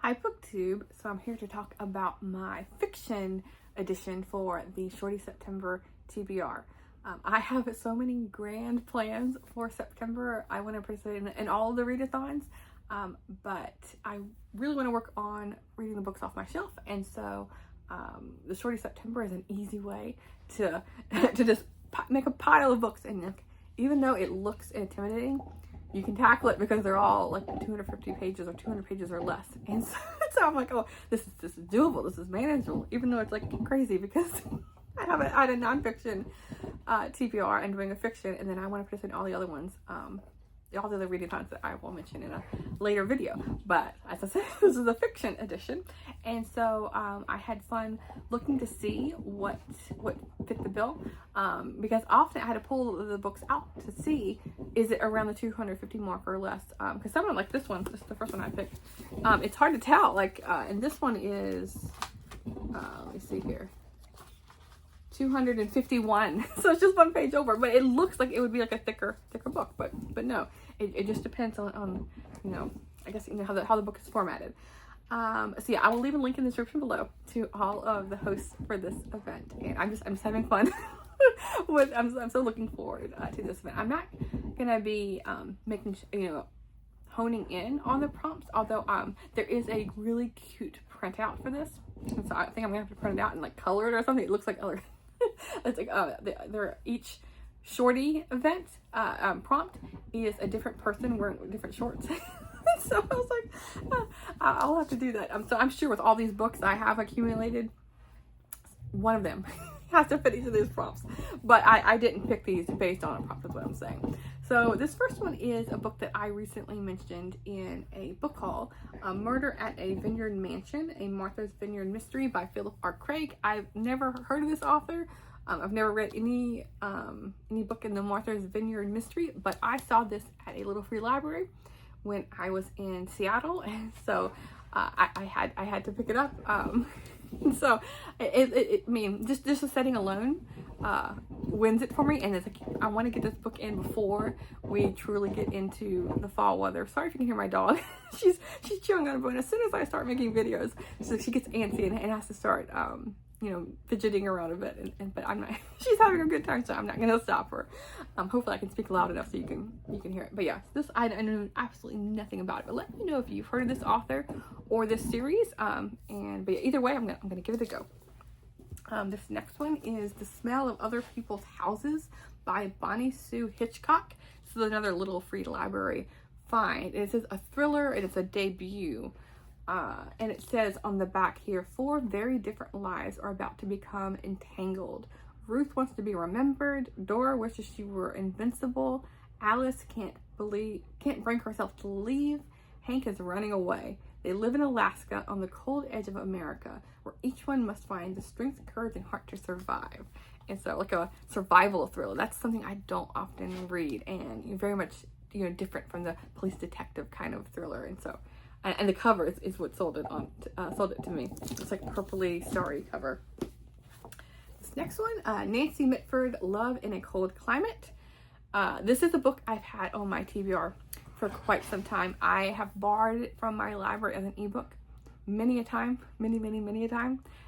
Hi BookTube, so I'm here to talk about my fiction edition for the Shorty September TBR. I have so many grand plans for September. I want to participate in all of the readathons, but I really want to work on reading the books off my shelf, and so the Shorty September is an easy way to to just make a pile of books, and even though it looks intimidating, you can tackle it because they're all like 250 pages or 200 pages or less. And so I'm like, oh, this is doable. This is manageable, even though it's like crazy because I had a nonfiction TBR and doing a fiction, and then I want to participate in all the other ones, all the other readathons that I will mention in a later video. But as I said, this is a fiction edition, and so I had fun looking to see what fit the bill, because often I had to pull the books out to see, is it around the 250 mark or less, because someone like this one, this is the first one I picked, it's hard to tell, like, and this one is, let me see here, 251, so it's just one page over, but it looks like it would be like a thicker book, but no, it just depends on I guess how the book is formatted. So yeah, I will leave a link in the description below to all of the hosts for this event, and I'm just having fun I'm so looking forward to this event. I'm not gonna be making honing in on the prompts, although there is a really cute printout for this, and so I think I'm gonna have to print it out and like color it or something. It looks like color. It's like they're each Shorty event prompt is a different person wearing different shorts. So I was like, I'll have to do that. So I'm sure with all these books I have accumulated, one of them has to fit each of these prompts. But I didn't pick these based on a prompt, is what I'm saying. So this first one is a book that I recently mentioned in a book haul, Murder at a Vineyard Mansion, a Martha's Vineyard mystery by Philip R. Craig. I've never heard of this author. I've never read any book in the Martha's Vineyard mystery, but I saw this at a little free library when I was in Seattle, and so I had to pick it up. So I mean, just the setting alone wins it for me, and it's like I want to get this book in before we truly get into the fall weather. Sorry if you can hear my dog. she's chewing on a bone. As soon as I start making videos, so she gets antsy and has to start fidgeting around a bit, but I'm not. She's having a good time, so I'm not gonna stop her. Hopefully I can speak loud enough so you can hear it. But yeah, this I know absolutely nothing about it, but let me know if you've heard of this author or this series, but yeah, either way, I'm gonna give it a go. This next one is The Smell of Other People's Houses by Bonnie Sue Hitchcock. This is another little free library find. It says a thriller, and it's a debut. And it says on the back here, 4 very different lives are about to become entangled. Ruth wants to be remembered. Dora wishes she were invincible. Alice can't bring herself to leave. Hank is running away. They live in Alaska on the cold edge of America, where each one must find the strength, courage, and heart to survive. And so like a survival thriller, that's something I don't often read, and very much different from the police detective kind of thriller. And so and the cover is what sold it to me. It's like purpley starry cover. This next one, Nancy Mitford, Love in a Cold Climate. This is a book I've had on my TBR for quite some time. I have borrowed it from my library as an ebook many a time.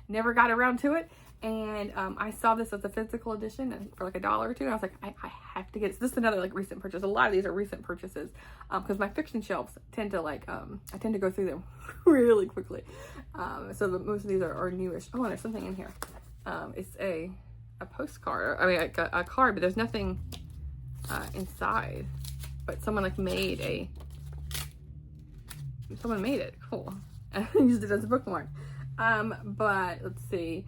Never got around to it. And I saw this as a physical edition for like $1 or $2, and I was like, I have to get it. So this is another like recent purchase. A lot of these are recent purchases because my fiction shelves tend to like I tend to go through them really quickly. So most of these are newish. Oh, and there's something in here. It's a postcard. I mean, like a card, but there's nothing inside. But someone like made it. Cool. I used it as a bookmark. But let's see.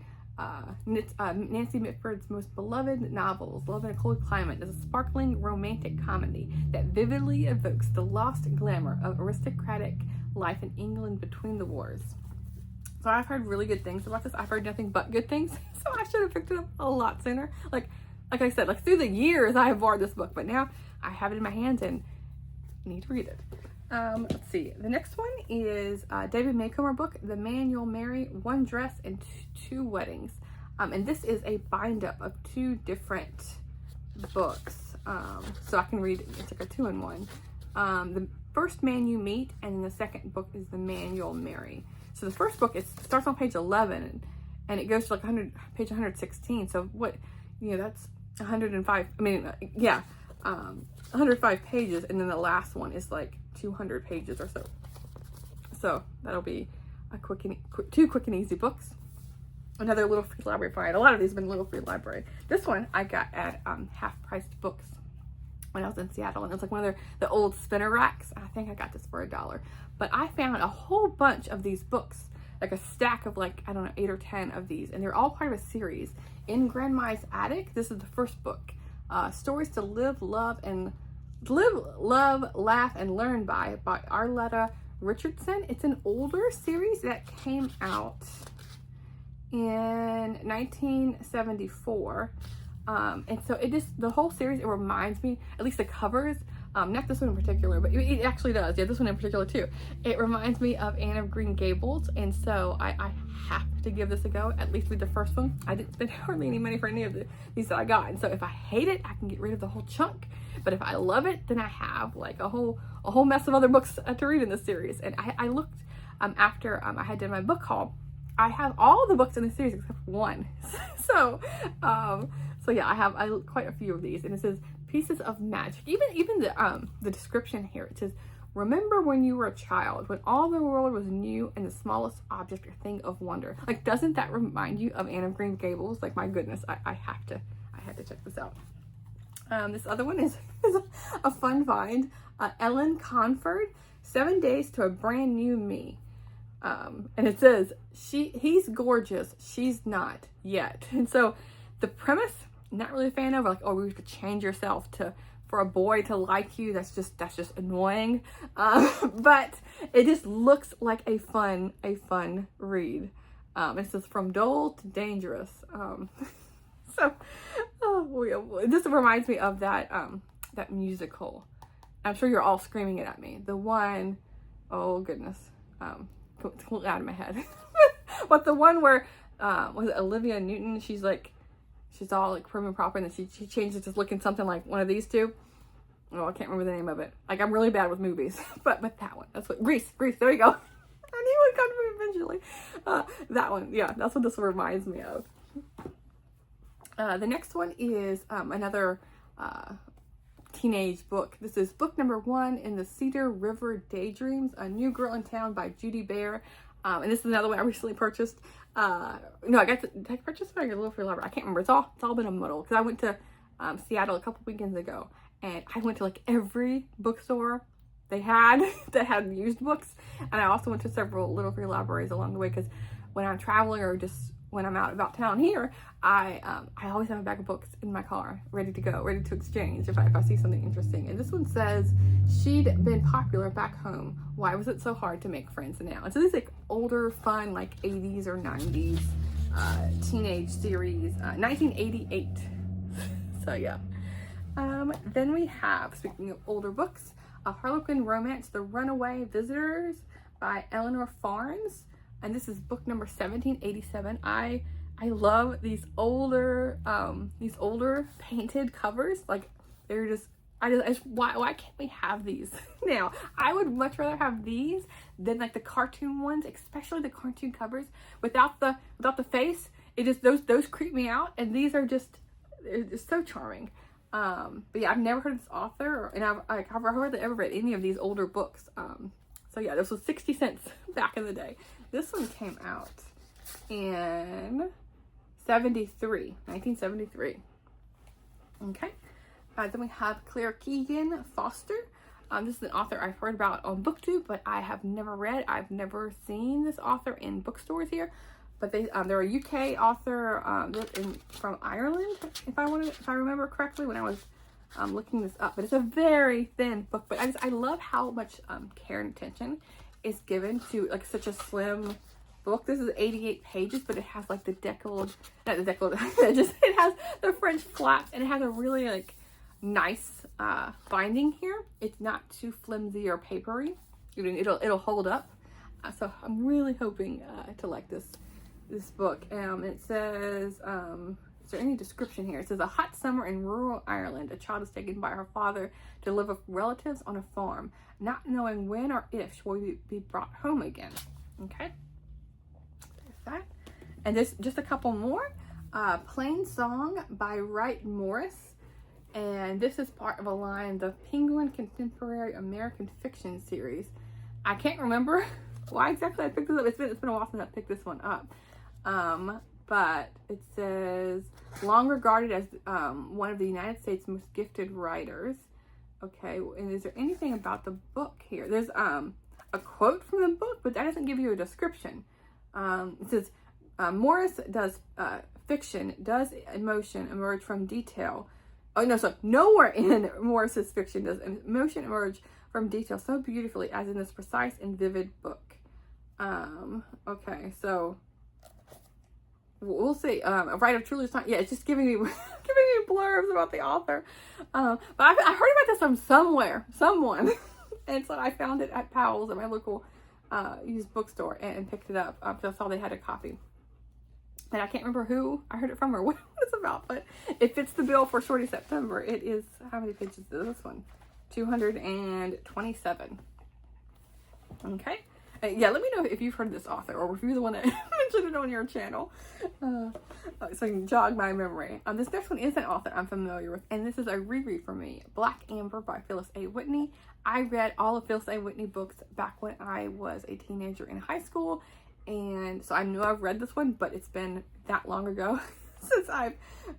Nancy Mitford's most beloved novels, Love in a Cold Climate, is a sparkling romantic comedy that vividly evokes the lost glamour of aristocratic life in England between the wars. So I've heard really good things about this. I've heard nothing but good things, so I should have picked it up a lot sooner. Like I said, like through the years I have borrowed this book, but now I have it in my hands and need to read it. Let's see. The next one is David Maycomer book, The Man You'll Marry, One Dress and Two Weddings. And this is a bind up of 2 different books. So I can read, it's like a 2-in-1. first man you meet, and then the second book is the man you'll marry. So the first book, it starts on page 11, and it goes to like page 116. So what, that's 105. I mean, 105 pages, and then the last one is like 200 pages or so. So that'll be two quick and easy books. Another little free library find. A lot of these have been little free library. This one I got at half-priced books when I was in Seattle, and it was like one of the old spinner racks. I think I got this for $1. But I found a whole bunch of these books, like a stack of like, I don't know, 8 or 10 of these, and they're all part of a series. In Grandma's Attic, this is the first book. Stories to Live, Love, Laugh, and Learn by Arletta Richardson. It's an older series that came out in 1974. And so the whole series, it reminds me, at least the covers, not this one in particular, but it actually does. Yeah, this one in particular too. It reminds me of Anne of Green Gables. And so I have to give this a go, at least read the first one. I didn't spend hardly any money for any of these that I got. And so if I hate it, I can get rid of the whole chunk. But if I love it, then I have like a whole mess of other books to read in this series. And I looked after I had done my book haul. I have all the books in the series except for one. So yeah, I have quite a few of these, and it says Pieces of Magic. Even the description here, it says, remember when you were a child, when all the world was new and the smallest object or thing of wonder. Like, doesn't that remind you of Anne of Green Gables? Like, my goodness, I had to check this out. This other one is a fun find. Ellen Conford, 7 Days to a Brand New Me. And it says, he's gorgeous, she's not yet. And so the premise, not really a fan of, like, oh, we have to change yourself for a boy to like you. That's just annoying. But it just looks like a fun read. It says from dull to dangerous. This reminds me of that musical. I'm sure you're all screaming it at me. The one, oh goodness, it's out of my head. But the one where was it Olivia Newton? She's all like prim and proper, and then she changes to looking something like one of these two. Oh, I can't remember the name of it. Like, I'm really bad with movies, but that one. That's what Grease. There you go. I knew it would come to me eventually. That one, yeah, that's what this reminds me of. The next one is another teenage book. This is book number 1 in the Cedar River Daydreams, A New Girl in Town by Judy Bear. And this is another one I recently purchased. Did I purchase it or a little free library? I can't remember. It's all been a muddle, because I went to Seattle a couple weekends ago, and I went to like every bookstore they had that had used books, and I also went to several little free libraries along the way, because when I'm traveling or just when I'm out about town here, I always have a bag of books in my car, ready to go, ready to exchange if I see something interesting. And this one says, she'd been popular back home. Why was it so hard to make friends now? And so this is like older, fun, like 80s or 90s teenage series, 1988. So yeah. Then we have, speaking of older books, a Harlequin Romance, The Runaway Visitors by Eleanor Farnes. And this is book number 1787. I love these older painted covers. Like, they're just, why can't we have these now? I would much rather have these than like the cartoon ones, especially the cartoon covers without the face. It just, those creep me out, and these are just, it's so charming. But yeah, I've never heard of this author, and I've hardly ever read any of these older books. So yeah, this was 60 cents back in the day. This one came out in 1973. Okay. Then we have Claire Keegan Foster. This is an author I've heard about on BookTube, but I have never read. I've never seen this author in bookstores here. But they're a UK author from Ireland, if I remember correctly when I was looking this up. But it's a very thin book. But I love how much care and attention is given to like such a slim book. This is 88 pages, but it has like it has the French flaps, and it has a really like nice binding here. It's not too flimsy or papery. It'll hold up. So I'm really hoping to like this book. It says is there any description here? It says, a hot summer in rural Ireland, a child is taken by her father to live with relatives on a farm, not knowing when or if she will be brought home again. Okay, there's that. And there's just a couple more. Plain Song by Wright Morris. And this is part of a line, the Penguin Contemporary American Fiction Series. I can't remember why exactly I picked this up. It's been a while since I picked this one up. But it says, long regarded as one of the United States' most gifted writers. Okay, and is there anything about the book here? There's a quote from the book, but that doesn't give you a description. It says, Morris does fiction, does emotion emerge from detail. Oh, no, so nowhere in Morris's fiction does emotion emerge from detail so beautifully as in this precise and vivid book. Okay, so we'll see. A writer truly is not, yeah, it's just giving me blurbs about the author. But I heard about this from someone. And so I found it at Powell's at my local used bookstore and picked it up because I saw they had a copy. And I can't remember who I heard it from or what it's about, but it fits the bill for Shorty September. It is, how many pages is this one? 227. Okay. Yeah, let me know if you've heard this author or if you're the one that mentioned it on your channel. So you can jog my memory. This next one is an author I'm familiar with, and this is a reread for me. Black Amber by Phyllis A. Whitney. I read all of Phyllis A. Whitney books back when I was a teenager in high school, and so I know I've read this one, but it's been that long ago since I've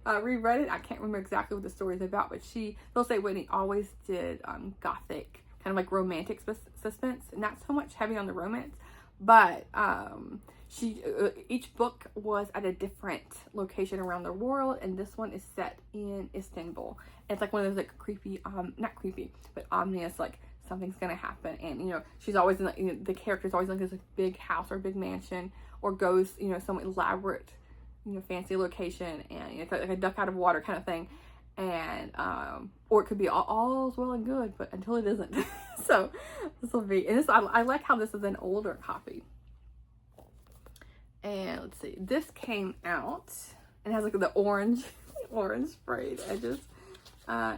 reread it. I can't remember exactly what the story is about, but Phyllis A. Whitney always did gothic, kind of like romantic suspense, not so much heavy on the romance, but each book was at a different location around the world, and this one is set in Istanbul. It's like one of those like creepy, not creepy, but ominous, like something's gonna happen, and you know she's always in the character's always in like this big house or big mansion, or goes some elaborate fancy location, and it's like a duck out of water kind of thing, and or it could be all's well and good, but until it isn't. So this will be, and this I like how this is an older copy. And let's see, this came out and has like the orange sprayed edges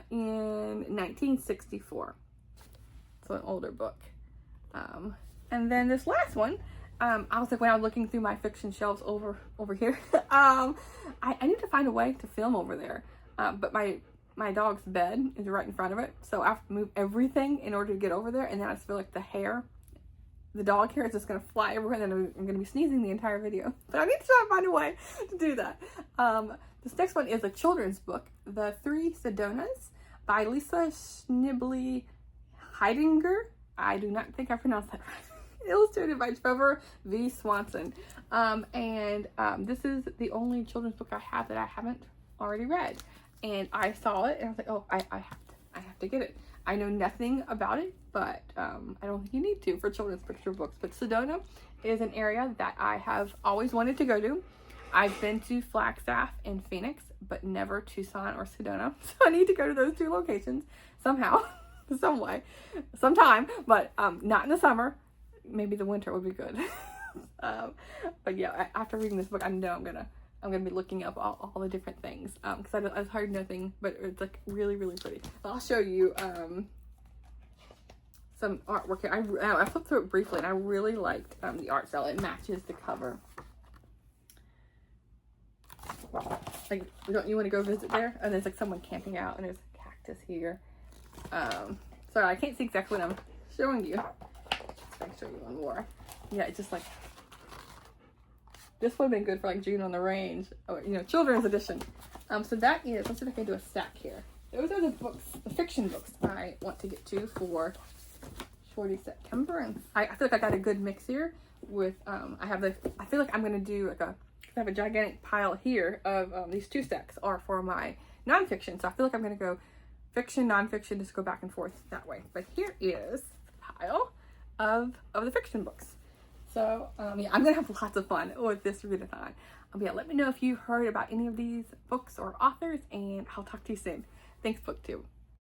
in 1964. So an older book. And then this last one, I was like, when I was looking through my fiction shelves over here, I need to find a way to film over there. But my dog's bed is right in front of it, so I have to move everything in order to get over there, and then I just feel like the dog hair is just going to fly everywhere, and then I'm going to be sneezing the entire video. But I need to try to find a way to do that. This next one is a children's book, The Three Sedonas by Lisa Schnibley Heidinger. I do not think I pronounced that right. Illustrated by Trevor V. Swanson. This is the only children's book I have that I haven't already read. And I saw it and I was like, oh, I have to get it. I know nothing about it, but I don't think you need to for children's picture books. But Sedona is an area that I have always wanted to go to. I've been to Flagstaff and Phoenix, but never Tucson or Sedona. So I need to go to those two locations somehow, some way, sometime, but not in the summer. Maybe the winter would be good. But yeah, after reading this book, I know I'm gonna be looking up all the different things because I've heard nothing, but it's like really, really pretty. I'll show you some artwork here. I flipped through it briefly, and I really liked the art style. It matches the cover. Like, don't you want to go visit there? And there's like someone camping out, and there's a cactus here. Sorry, I can't see exactly what I'm showing you. Let's show you one more. Yeah, it's just like, this would have been good for like June on the Range, or children's edition. So that is, let's see if I can do a stack here. Those are the books, the fiction books I want to get to for Shorty September, and I feel like I got a good mix here with I feel like I'm gonna do like I have a gigantic pile here of these two stacks are for my nonfiction, so I feel like I'm gonna go fiction, nonfiction, just go back and forth that way. But here is a pile of the fiction books. So yeah, I'm gonna have lots of fun with this readathon. Yeah, let me know if you heard about any of these books or authors, and I'll talk to you soon. Thanks, BookTube.